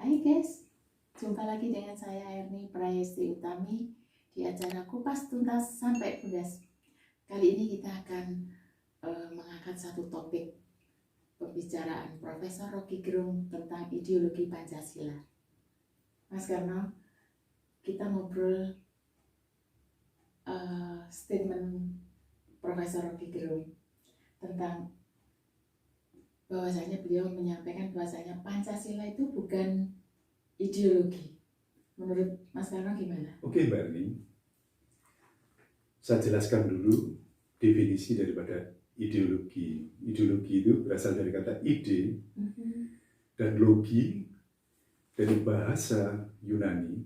Hai guys, jumpa lagi dengan saya Erni Prayesti Utami di acara Kupas Tuntas Sampai Pudas. Kali ini kita akan mengangkat satu topik pembicaraan Profesor Rocky Gerung tentang ideologi Pancasila. Mas Karno, kita ngobrol statement Profesor Rocky Gerung tentang bahwasanya beliau menyampaikan bahwasanya Pancasila itu bukan ideologi. Menurut Mas Karno gimana? Oke Mbak Erni, saya jelaskan dulu definisi daripada ideologi. Ideologi itu berasal dari kata ide dan logi dari bahasa Yunani.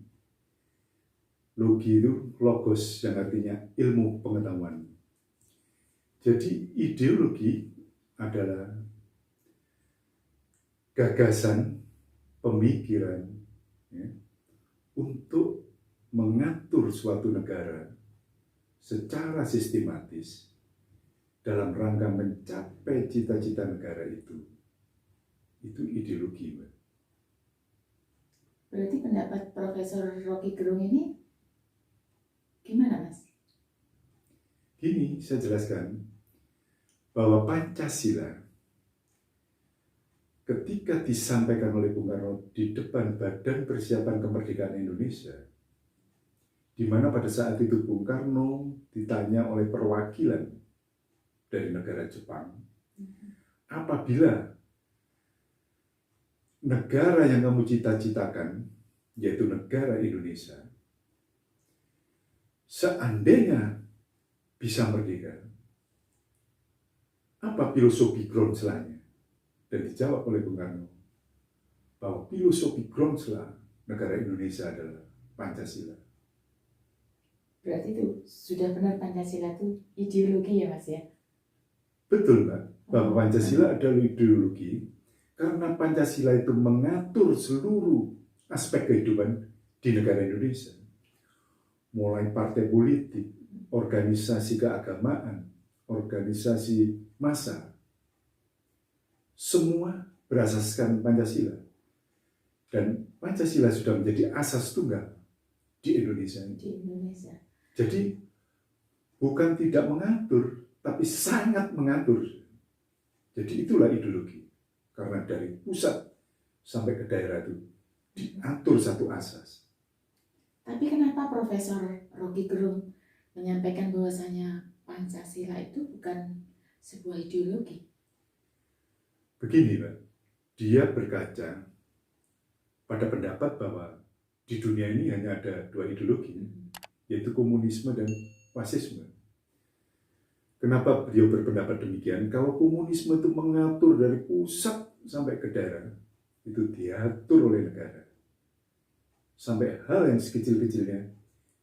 Logi itu logos yang artinya ilmu pengetahuan. Jadi ideologi adalah gagasan, pemikiran untuk mengatur suatu negara secara sistematis dalam rangka mencapai cita-cita negara itu. Itu ideologi, Mbak. Berarti pendapat Profesor Rocky Gerung ini gimana, Mas? Gini, saya jelaskan bahwa Pancasila ketika disampaikan oleh Bung Karno di depan Badan Persiapan Kemerdekaan Indonesia, di mana pada saat itu Bung Karno ditanya oleh perwakilan dari negara Jepang, apabila negara yang kamu cita-citakan, yaitu negara Indonesia, seandainya bisa merdeka, apa filosofi groundslanya? Dan dijawab oleh Bung Karno bahwa filosofi groundsel negara Indonesia adalah Pancasila. Berarti itu sudah benar Pancasila itu ideologi ya, Mas ya? Betul, Mbak, bahwa Pancasila adalah ideologi karena Pancasila itu mengatur seluruh aspek kehidupan di negara Indonesia. Mulai partai politik, organisasi keagamaan, organisasi massa, semua berasaskan Pancasila. Dan Pancasila sudah menjadi asas tunggal di Indonesia. Jadi bukan tidak mengatur, tapi sangat mengatur. Jadi itulah ideologi. Karena dari pusat sampai ke daerah itu diatur satu asas. Tapi kenapa Profesor Rocky Gerung menyampaikan bahwasanya Pancasila itu bukan sebuah ideologi? Begini, Pak, dia berkaca pada pendapat bahwa di dunia ini hanya ada dua ideologi, yaitu komunisme dan fasisme. Kenapa beliau berpendapat demikian? Kalau komunisme itu mengatur dari pusat sampai ke daerah, itu diatur oleh negara. Sampai hal yang sekecil-kecilnya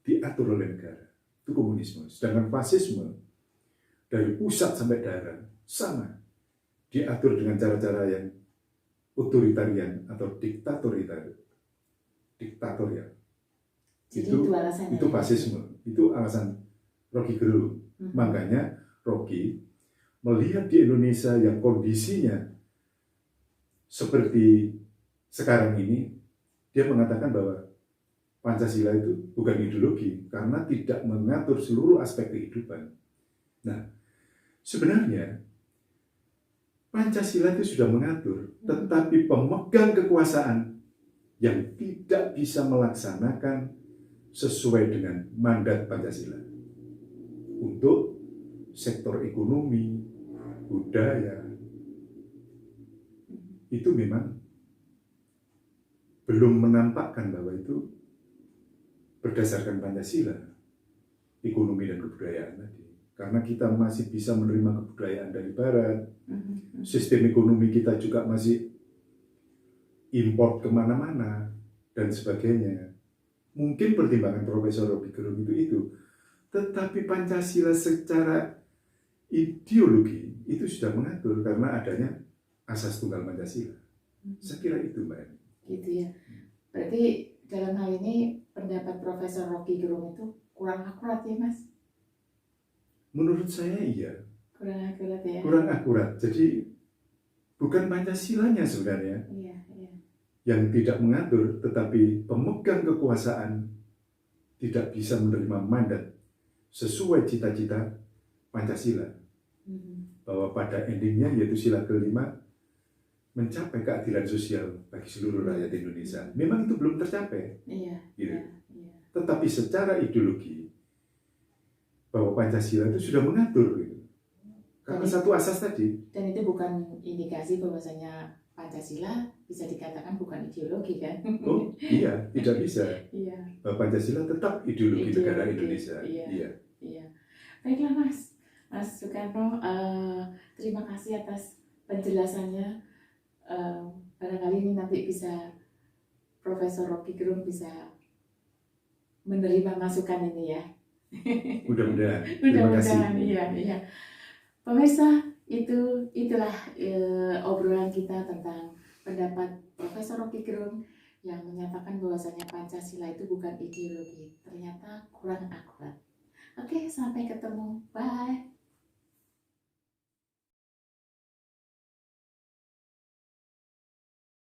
diatur oleh negara. Itu komunisme. Sedangkan fasisme dari pusat sampai daerah sama. Diatur dengan cara-cara yang otoritarian atau diktatorial. Itu fasisme. Itu alasan Rocky Gerung. Makanya Rocky melihat di Indonesia yang kondisinya seperti sekarang ini, dia mengatakan bahwa Pancasila itu bukan ideologi karena tidak mengatur seluruh aspek kehidupan. Nah, sebenarnya Pancasila itu sudah mengatur, tetapi pemegang kekuasaan yang tidak bisa melaksanakan sesuai dengan mandat Pancasila untuk sektor ekonomi, budaya, itu memang belum menampakkan bahwa itu berdasarkan Pancasila, ekonomi dan kebudayaan tadi. Karena kita masih bisa menerima kebudayaan dari Barat, sistem ekonomi kita juga masih import kemana-mana, dan sebagainya. Mungkin pertimbangan Profesor Rocky Gerung itu. Tetapi Pancasila secara ideologi itu sudah mengatur karena adanya asas tunggal Pancasila. Saya kira itu, Mbak. Gitu ya. Berarti dalam hal ini pendapat Profesor Rocky Gerung itu kurang akurat ya, Mas? Menurut saya iya. Kurang akurat ya. Kurang akurat. Jadi bukan Pancasilanya sebenarnya. Iya. yang tidak mengatur, tetapi pemegang kekuasaan tidak bisa menerima mandat sesuai cita-cita Pancasila, bahwa pada endingnya yaitu sila kelima mencapai keadilan sosial bagi seluruh rakyat Indonesia. Memang itu belum tercapai, gitu. Tetapi secara ideologi bahwa Pancasila itu sudah mengatur, gitu. Karena satu asas tadi. Dan itu bukan indikasi bahwasanya Pancasila bisa dikatakan bukan ideologi, kan? Oh iya, tidak bisa. Iya. Pancasila tetap ideologi negara Indonesia. Iya. Baiklah Mas Soekarno, terima kasih atas penjelasannya. Barangkali ini nanti bisa Profesor Rocky Gerung bisa menerima masukan ini ya. Mudah-mudahan. Terima kasih. Iya. Pemirsa, itulah obrolan kita tentang pendapat Profesor Rocky Gerung yang menyatakan bahwasanya Pancasila itu bukan ideologi, ternyata kurang akurat. Oke, sampai ketemu. Bye.